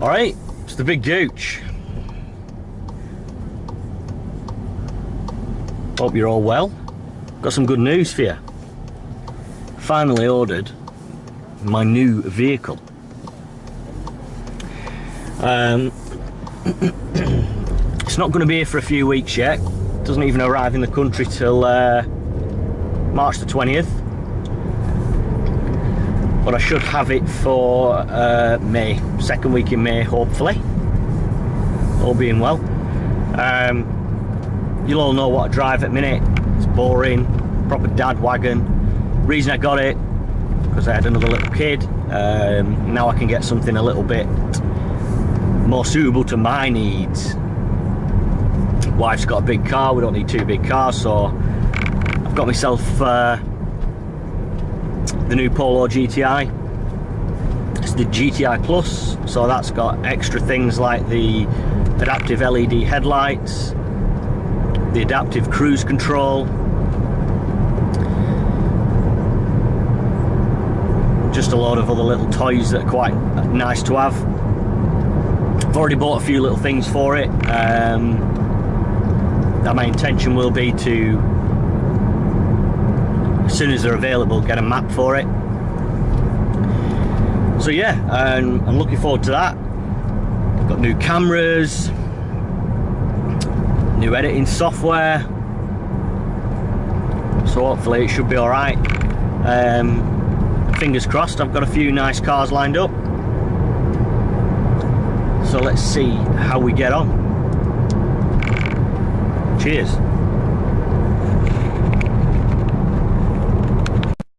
Alright, it's the Big Gooch. Hope you're all well. Got some good news for you. Finally ordered my new vehicle. It's not going to be here for a few weeks yet. It doesn't even arrive in the country till March the 20th. But I should have it for May, second week in May, hopefully. All being well. You'll all know what I drive at the minute. It's boring, proper dad wagon. Reason I got it, because I had another little kid. Now I can get something a little bit more suitable to my needs. Wife's got a big car, we don't need two big cars, so I've got myself the new Polo GTI. It's the GTI Plus, so that's got extra things like the adaptive LED headlights, the adaptive cruise control, just a lot of other little toys that are quite nice to have. I've already bought a few little things for it. That my intention will be to, as soon as they're available, get a map for it. So yeah, I'm looking forward to that. Got new cameras, new editing software, so hopefully it should be all right. Fingers crossed. I've got a few nice cars lined up, so let's see how we get on. Cheers.